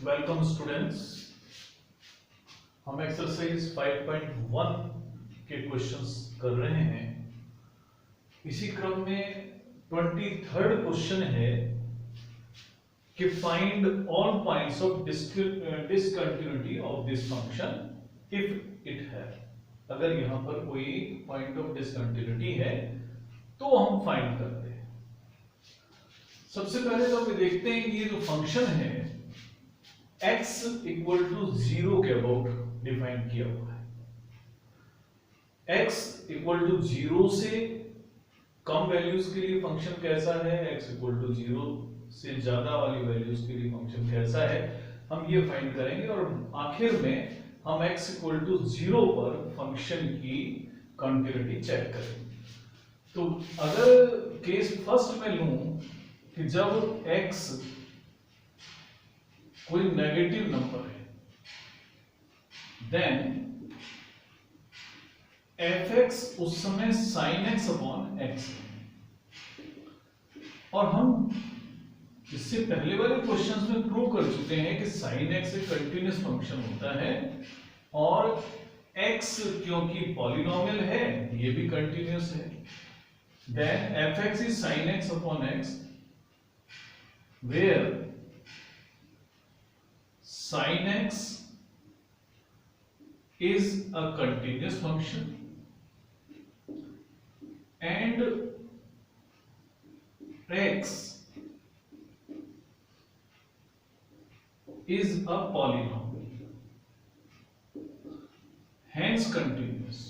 Welcome students. हम exercise 5.1 के questions कर रहे हैं। इसी क्रम में 23rd क्वेश्चन है कि find all points of discontinuity of this function if it है। अगर यहां पर कोई पॉइंट ऑफ डिसकंटिन्यूटी है तो हम फाइंड करते हैं। सबसे पहले तो हम देखते हैं कि ये जो फंक्शन है x इक्वल टू 0 के अबाउट डिफाइन किया हुआ है। x इक्वल टू 0 से कम वैल्यूज के लिए फंक्शन कैसा है, x इक्वल टू 0 से ज्यादा वाली वैल्यूज के लिए फंक्शन कैसा है, हम ये फाइंड करेंगे। और आखिर में हम x इक्वल टू 0 पर फंक्शन की कंटिन्यूटी चेक करेंगे। तो अगर केस फर्स्ट में लूं कि जब x कोई नेगेटिव नंबर है, देन fx उस समय sin x अपॉन x है। और हम इससे पहले वाले क्वेश्चंस में प्रूव कर चुके हैं कि sin x एक कंटिन्यूअस फंक्शन होता है और x क्योंकि पॉलिनोमियल है ये भी कंटिन्यूअस है। Then fx is sin x upon x where sin x is a continuous function and x is a polynomial, hence continuous.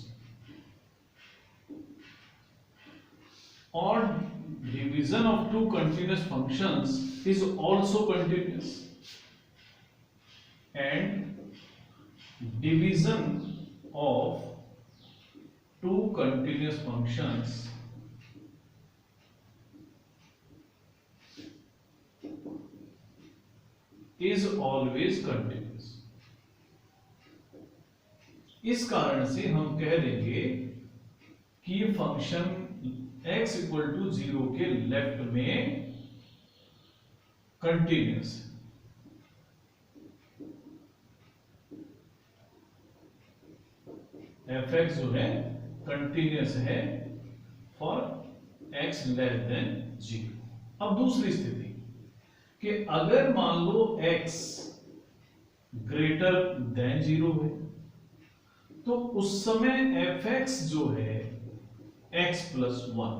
Or division of two continuous functions is also continuous. And division of two continuous functions is always continuous. इस कारण से हम कह देंगे कि ये function x equal to 0 के left में कंटिन्यूअस है। fx जो है कंटिन्यूअस है फॉर x लेस देन 0। अब दूसरी स्थिति कि अगर मान लो x ग्रेटर देन 0 है तो उस समय fx जो है x प्लस 1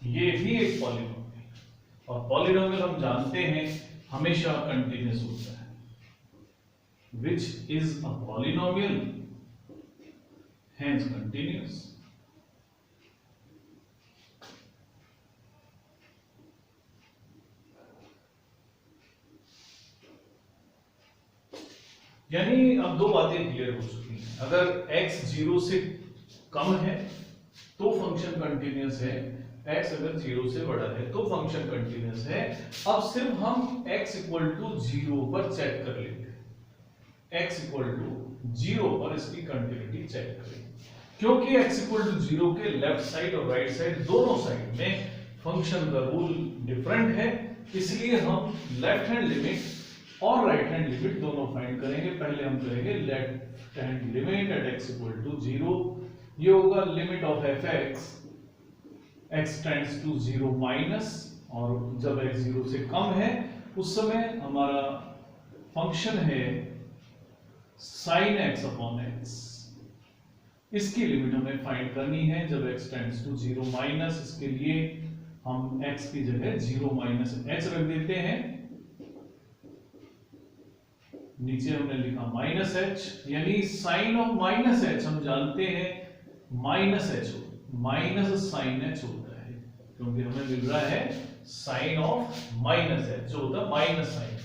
ये भी एक पॉलिनोमियल, और पॉलिनोमियल हम जानते हैं हमेशा कंटिन्यूअस होता है। Which is a polynomial, hence continuous. यानी अब दो बातें क्लियर हो चुकी हैं। अगर x 0 से कम है तो फंक्शन कंटिन्यूअस है, x अगर 0 से बड़ा है तो फंक्शन कंटिन्यूअस है। अब सिर्फ हम x इक्वल टू 0 पर चेक कर लेंगे, x इक्वल टू 0 पर इसकी कंटिन्यूटी चेक करें, क्योंकि x इक्वल टू 0 के लेफ्ट साइड और राइट साइड दोनों साइड में फंक्शन का रूल डिफरेंट है, इसलिए हम लेफ्ट हैंड लिमिट और राइट हैंड लिमिट दोनों फाइंड करेंगे। पहले हम करेंगे left hand limit at x equal to 0, ये होगा limit of fx x tends to 0 minus, और जब x 0 से कम है उस समय हमारा फंक्शन है sin x अपॉन x। इसकी लिमिट हमें फाइंड करनी है जब x टेंड्स टू 0 माइनस। इसके लिए हम x की जगह 0 माइनस h रख देते हैं, नीचे हमने लिखा माइनस h, यानी साइन ऑफ माइनस h हम जानते हैं minus h minus sine h होता है, क्योंकि हमें मिल रहा है साइन ऑफ माइनस h जो होता है माइनस साइन h,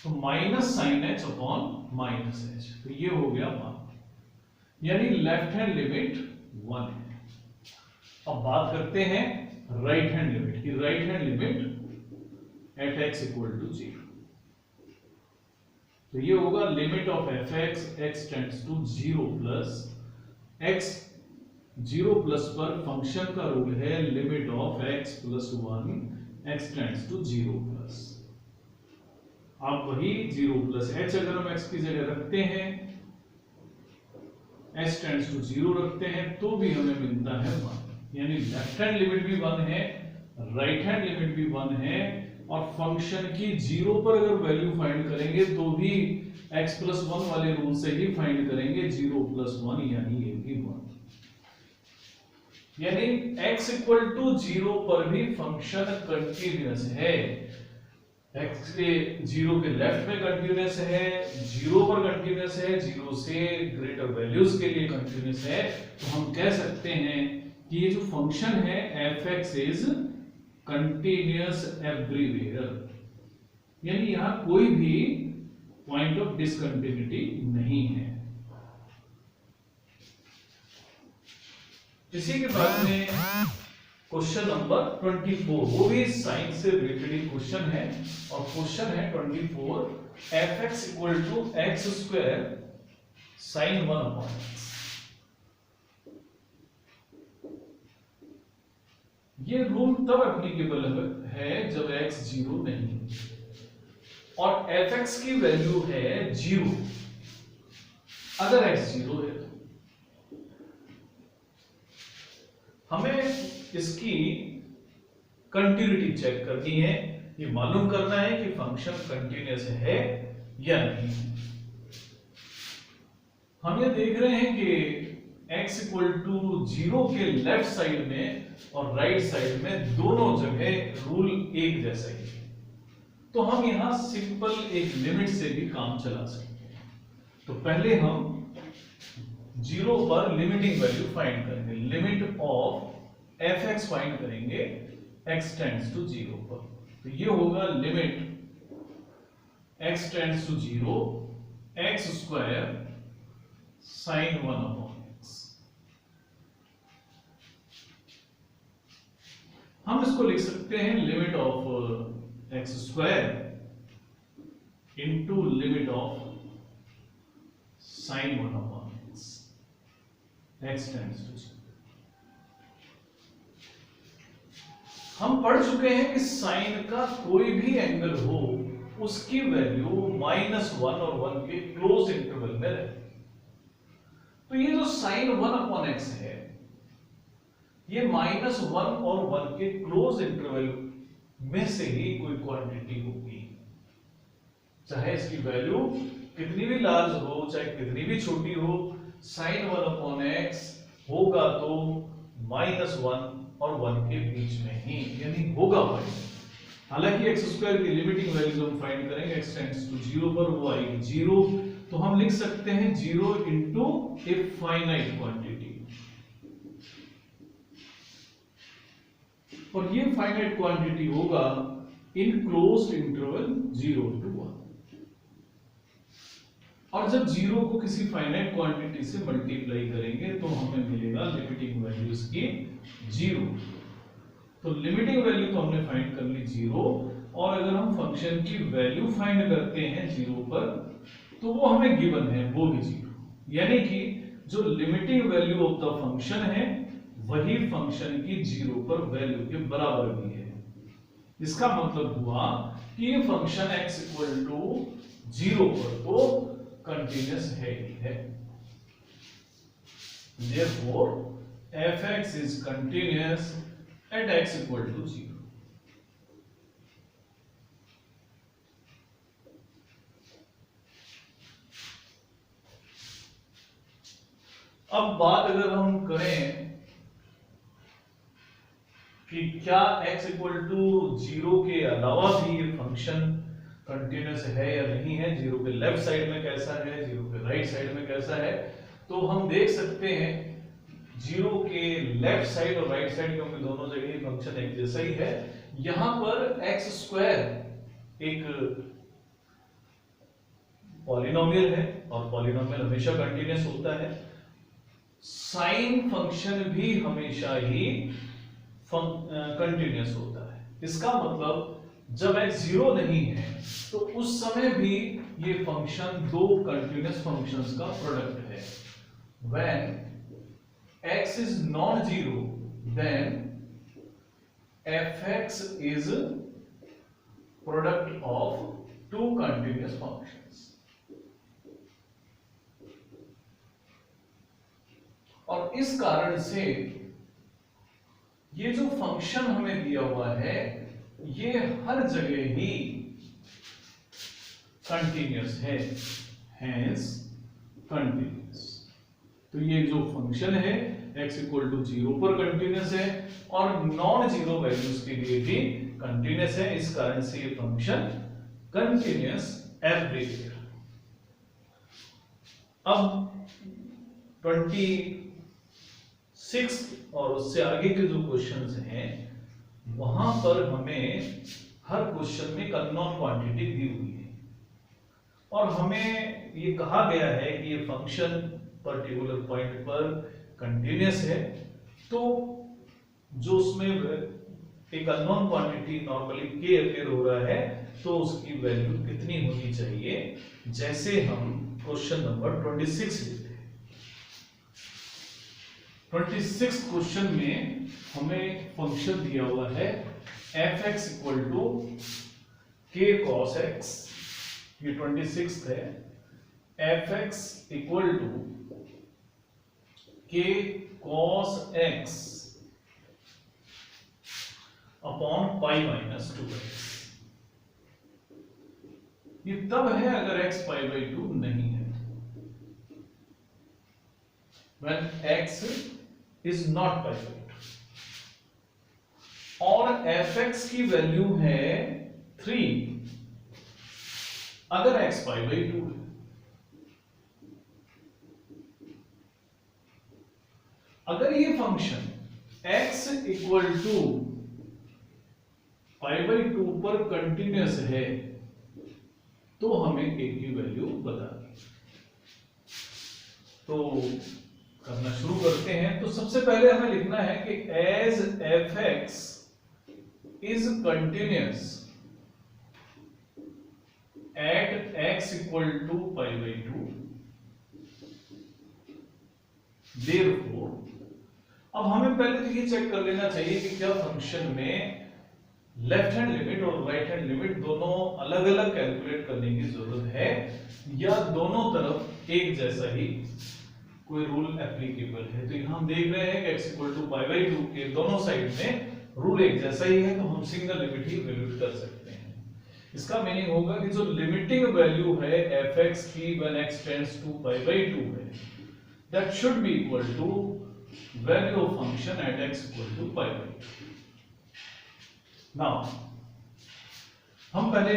तो minus sine h upon minus h, तो ये हो गया 1, यानी लेफ्ट हैंड लिमिट 1 है। अब बात करते हैं राइट हैंड लिमिट की। Right hand limit at x equal to 0, तो ये होगा limit of fx x tends to 0 plus x 0 plus पर फंक्शन का रूल है limit of x plus 1 x tends to 0 plus, आप वही 0 प्लस एच अगर हम x की जगह रखते हैं, h टेंड्स टू 0 रखते हैं, तो भी हमें मिलता है 1। यानी लेफ्ट हैंड लिमिट भी 1 है, राइट हैंड लिमिट भी 1 है, और फंक्शन की 0 पर अगर वैल्यू फाइंड करेंगे तो भी x प्लस 1 वाले रूल से ही फाइंड करेंगे, 0 प्लस 1 यानी ये भी 1। यानी x इक्वल टू 0 पर भी फंक्शन कंटिन्यूअस है। x के 0 के लेफ्ट में कंटिन्यूअस है, 0 पर कंटिन्यूअस है, 0 से ग्रेटर वैल्यूज के लिए कंटिन्यूअस है। तो हम कह सकते हैं कि ये जो फंक्शन है f(x) इज कंटिन्यूअस एवरीवेयर। यानी यहां कोई भी पॉइंट ऑफ डिसकंटिन्यूटी नहीं है। इसी के बाद में क्वेश्चन नंबर 24, वो भी साइन से रिलेटेड क्वेश्चन है, और क्वेश्चन है 24, f(x) equal to x square sine 1 upon x। ये रूल तब एप्लीकेबल है जब x 0 नहीं, और f(x) की वैल्यू है 0। अगर x 0 है हमें इसकी कंटिन्यूटी चेक करनी है, ये मालूम करना है कि फंक्शन कंटिन्यूअस है या नहीं। हम ये देख रहे हैं कि x इक्वल टू 0 के लेफ्ट साइड में और राइट साइड में दोनों जगह रूल एक जैसा ही है, तो हम यहां सिंपल एक लिमिट से भी काम चला सकते हैं। तो पहले हम 0 पर लिमिटिंग वैल्यू फाइंड करेंगे, लिमिट ऑफ f(x) फाइंड करेंगे x टेंड्स टू 0 पर। तो ये होगा limit x tends to 0 x square sine 1 upon x। हम इसको लिख सकते हैं limit of x square into limit of sine 1 upon x tends to 0। हम पढ़ चुके हैं कि साइन का कोई भी एंगल हो उसकी वैल्यू -1 और 1 के क्लोज इंटरवल में रहती है। तो ये जो साइन 1 अपॉन x है, ये -1 और 1 के क्लोज इंटरवल में से ही कोई क्वांटिटी होगी, चाहे इसकी वैल्यू कितनी भी लार्ज हो चाहे कितनी भी छोटी हो। साइन 1 अपॉन x होगा तो -1 और 1 के बीच में ही, यानी होगा 1। हालांकि x स्क्वायर की लिमिटिंग वैल्यू हम फाइंड करेंगे x टेंड्स टू 0 पर, वो आएगी 0। तो हम लिख सकते हैं 0 इंटू ए फाइनाइट क्वांटिटी, और ये फाइनाइट क्वांटिटी होगा इन क्लोज्ड इंटरवल 0 to 1। और जब 0 को किसी फाइनाइट क्वांटिटी से मल्टीप्लाई करेंगे तो हमें मिलेगा लिमिटिंग वैल्यूज की 0। तो लिमिटिंग वैल्यू तो हमने फाइंड कर ली 0, और अगर हम फंक्शन की वैल्यू फाइंड करते हैं 0 पर तो वो हमें गिवन है, वो भी 0। यानी कि जो limiting value of the function है वही फंक्शन की 0 पर वैल्यू के बराबर भी है। इसका मतलब हुआ कि ये फंक्शन x इक्वल टू 0 पर तो कंटिन्यूअस है ही है। Therefore, f(x) is continuous at x equal to 0. अब बात अगर हम करें कि क्या x इक्वल टू 0 के अलावा भी ये फंक्शन कंटिन्यूअस है या नहीं है, 0 के लेफ्ट साइड में कैसा है, 0 के राइट साइड में कैसा है, तो हम देख सकते हैं 0 के लेफ्ट साइड और राइट साइड, क्योंकि दोनों जगह ही फंक्शन एक जैसा ही है, यहां पर x स्क्वायर एक पॉलिनोमियल है और पॉलिनोमियल हमेशा कंटिन्यूअस होता है। साइन फंक्शन भी हमेशा ही कंटिन्यूअस होता है। इसका मतलब जब x 0 नहीं है तो उस समय भी ये फंक्शन दो कंटिन्यूअस फंक्शंस का प्रोडक्ट है। When x is non-zero, then f(x) is product of two continuous functions. और इस कारण से ये जो फंक्शन हमें दिया हुआ है ये हर जगह ही कंटिन्यूअस है, हेंस कंटिन्यूअस। तो ये जो फंक्शन है x इक्वल टू 0 पर कंटिन्यूअस है और नॉन जीरो वैल्यूज के लिए भी कंटिन्यूअस है। इस कारण से ये फंक्शन कंटिन्यूअस एवरीवेयर। अब 26 और उससे आगे के जो क्वेश्चंस हैं वहां पर हमें हर क्वेश्चन में एक अननोन क्वांटिटी दी हुई है और हमें ये कहा गया है कि ये फंक्शन पर्टिकुलर पॉइंट पर कंटिन्यूअस है। तो जो उसमें एक unknown quantity normally k appear हो रहा है तो उसकी वैल्यू कितनी होनी चाहिए, जैसे हम क्वेश्चन नंबर 26 लेते हैं। 26 क्वेश्चन में हमें फंक्शन दिया हुआ है f(x) equal to k cos x। ये 26 है। f(x) equal to k cos x upon pi minus 2x। ये तब है अगर x पाई बाई 2 नहीं है, when x is not pi by 2। और fx की वैल्यू है 3 अगर x पाई बाई 2 है। अगर ये function x equal to pi by 2 पर कंटिन्यूअस है तो हमें a की वैल्यू बतानी। तो करना शुरू करते हैं। तो सबसे पहले हमें लिखना है कि as f(x) is continuous at x equal to pi by 2, therefore अब हमें पहले तो ये चेक कर लेना चाहिए कि क्या फंक्शन में लेफ्ट हैंड लिमिट और राइट हैंड लिमिट दोनों अलग अलग कैलकुलेट करने की जरूरत है या दोनों तरफ एक जैसा ही कोई रूल एप्लीकेबल है। तो यहां हम देख रहे हैं कि x equal to pi by 2 के दोनों साइड में रूल एक जैसा ही है, तो हम सिंगल लिमिट ही वैल्यूट कर सकते हैं। इसका मीनिंग होगा कि जो लिमिटिंग वैल्यू है f(x) की when x tends to pi by 2 है, that should be equal to value of function at x equal to pi by 2। Now हम पहले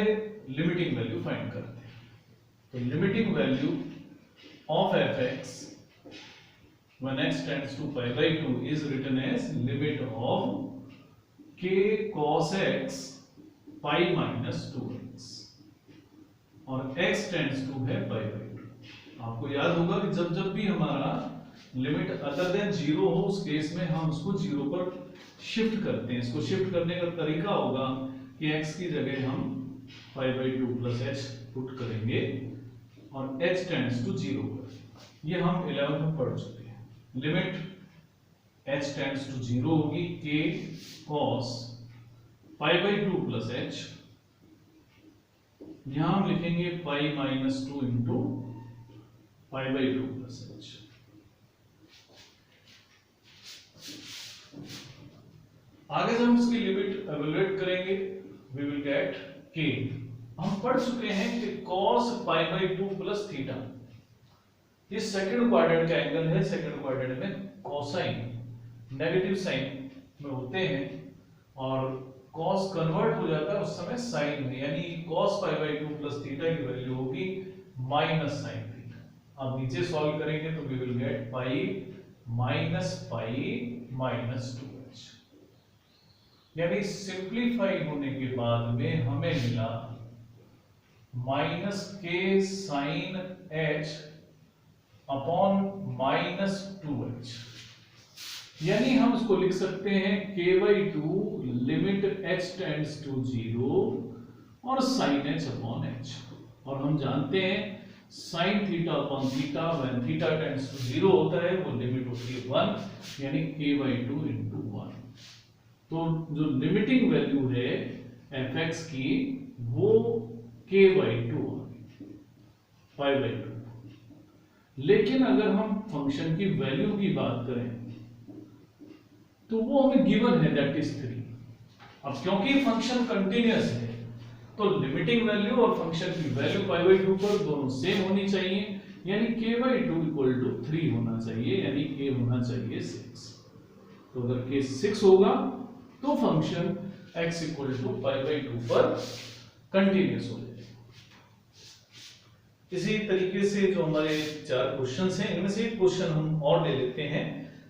लिमिटिंग वैल्यू फाइंड करते हैं। तो limiting value of f(x) when x tends to pi by 2 is written as limit of k cos x pi minus 2x और x tends to है pi by 2। आपको याद होगा कि जब जब भी हमारा लिमिट अदर देन 0 हो उस केस में हम उसको 0 पर शिफ्ट करते हैं। इसको शिफ्ट करने का तरीका होगा कि x की जगह हम pi by 2 plus h put करेंगे और h tends to 0 पर। ये हम 11th में पढ़ चुके हैं। लिमिट h tends to 0 होगी k cos pi by 2 plus h, यहां हम लिखेंगे pi minus 2 into pi by 2 plus h। आगे जब हम इसकी लिमिट एवेलुएट करेंगे we will get k। हम पढ़ चुके हैं कि cos pi by 2 plus theta ये सेकंड क्वाड्रेंट का एंगल है। सेकंड क्वाड्रेंट में कोसाइन नेगेटिव साइन में होते हैं और cos कन्वर्ट हो जाता है उस समय साइन में, यानी cos pi by 2 plus theta की वैल्यू होगी माइनस साइन थीटा। अब नीचे सॉल्व करेंगे तो we will get pi minus 2h, यानी सिंप्लीफाई होने के बाद में हमें मिला माइनस के sign h upon minus 2h, यानी हम इसको लिख सकते हैं k by 2 limit h tends to 0 और sin h अपॉन h। और हम जानते हैं sin theta upon theta when theta tends to 0 होता है वो लिमिट होती है 1, यानी k by 2 into 1। तो जो लिमिटिंग वैल्यू है fx की वो k/2 π/2। लेकिन अगर हम फंक्शन की वैल्यू की बात करें तो वो हमें गिवन है, दैट इज 3। अब क्योंकि फंक्शन कंटिन्यूअस है तो लिमिटिंग वैल्यू और फंक्शन की वैल्यू π/2 पर दोनों सेम होनी चाहिए, यानी k/2 = 3 होना चाहिए, यानी k होना चाहिए 6। तो अगर k 6 होगा तो फंक्शन x = π/2 पर कंटिन्यूअस हो जाएगा। इसी तरीके से जो हमारे 4 क्वेश्चंस हैं, इनमें से एक क्वेश्चन हम और ले लेते हैं,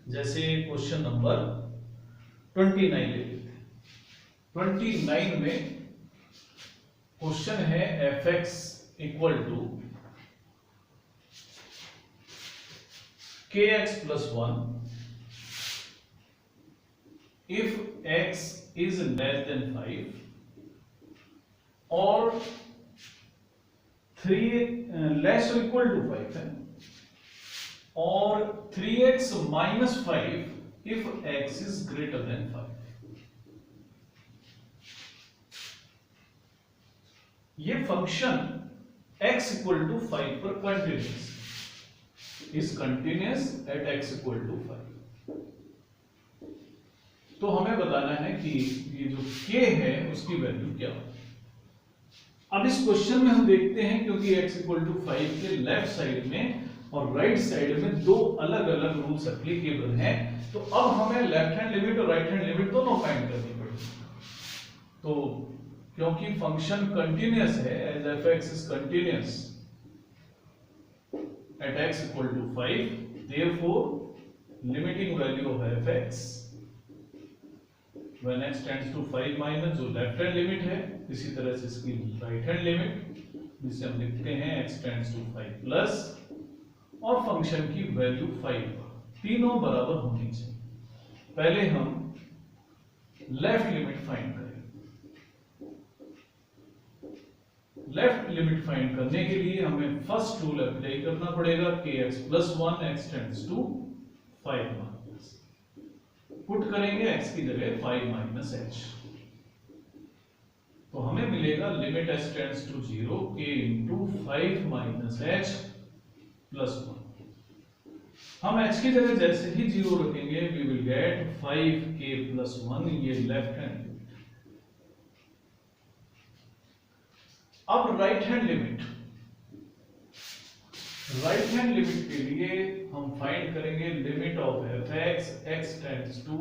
जैसे क्वेश्चन नंबर 29 ले लेते हैं। 29 में क्वेश्चन है fx = kx + 1 if x is less than 5 और 3 less or equal to 5 है, और 3x - 5 if x is greater than 5। ये फंक्शन x = 5 पर continuous is continuous at x = 5। तो हमें बताना है कि ये जो k है उसकी वैल्यू क्या हो। अब इस क्वेश्चन में हम देखते हैं, क्योंकि x = 5 के लेफ्ट साइड में और राइट साइड में दो अलग अलग रूल्स एप्लीकेबल हैं, तो अब हमें लेफ्ट हैंड लिमिट और राइट हैंड लिमिट दोनों फाइंड करनी पड़ेगी। तो क्योंकि फंक्शन कंटिन्यूअस है, as fx is continuous at x = 5, therefore limiting value of fx when x tends to 5 minus जो लेफ्ट हैंड लिमिट है, इसी तरह से इसकी राइट हैंड लिमिट जिसे हम लिखते हैं x tends to 5 प्लस, और फंक्शन की वैल्यू 5 तीनों बराबर होनी चाहिए। पहले हम लेफ्ट लिमिट फाइंड करें। लेफ्ट लिमिट फाइंड करने के लिए हमें फर्स्ट रूल अप्लाई करना पड़ेगा, kx + 1 x tends to 5 minus, put करेंगे x की जगह 5 - h, तो हमें मिलेगा limit h tends to 0 k × 5 - h + 1। हम h की जगह जैसे ही 0 रखेंगे वी विल गेट 5k + 1, ये लेफ्ट हैंड लिमिट। अब right hand limit, right hand limit के लिए हम फाइंड करेंगे limit of fx x tends to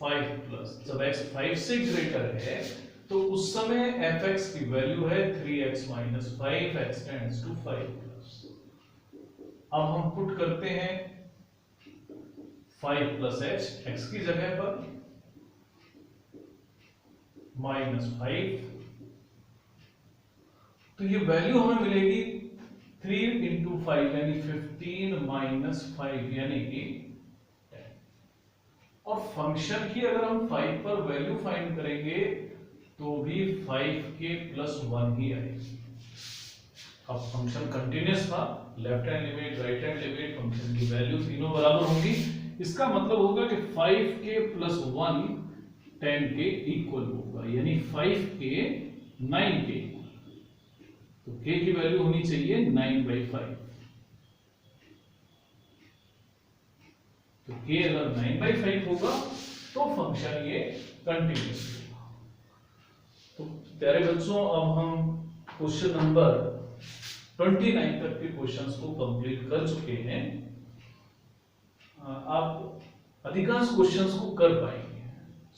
5 plus. जब x 5 से ग्रेटर है तो उस समय fx की वैल्यू है 3x - 5 x tends to 5 plus. अब हम पुट करते हैं 5 + h x की जगह पर -5, तो ये वैल्यू हमें मिलेगी 3 × 5 यानी 15 - 5 यानी कि 10। और फंक्शन की अगर हम 5 पर वैल्यू फाइंड करेंगे तो भी 5k + 1 ही आएगी। अब फंक्शन कंटिन्यूअस था, left hand limit right hand limit function की वैल्यू तीनों बराबर होंगी, इसका मतलब होगा कि 5k + 1 10 के इक्वल होगा, यानी 5k 9k। तो k की वैल्यू होनी चाहिए 9/5। तो k अगर 9/5 होगा तो फंक्शन ये कंटिन्यूअस होगा। तो प्यारे बच्चों, अब हम क्वेश्चन नंबर 29 तक के क्वेश्चंस को कंप्लीट कर चुके हैं। आप अधिकांश क्वेश्चंस को कर पाएंगे,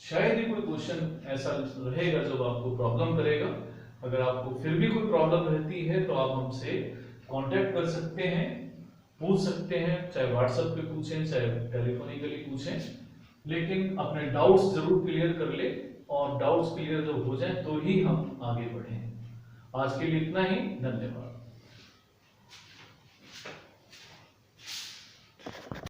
शायद ही कोई क्वेश्चन ऐसा रहेगा जो आपको प्रॉब्लम करेगा। अगर आपको फिर भी कोई प्रॉब्लम रहती है तो आप हमसे कांटेक्ट कर सकते हैं, पूछ सकते हैं, चाहे व्हाट्सएप पे पूछें चाहे टेलीफोनिकली पूछें, लेकिन अपने डाउट्स जरूर क्लियर कर ले, और डाउट्स क्लियर जब हो जाए तो ही हम आगे बढ़ें। आज के लिए इतना ही, धन्यवाद।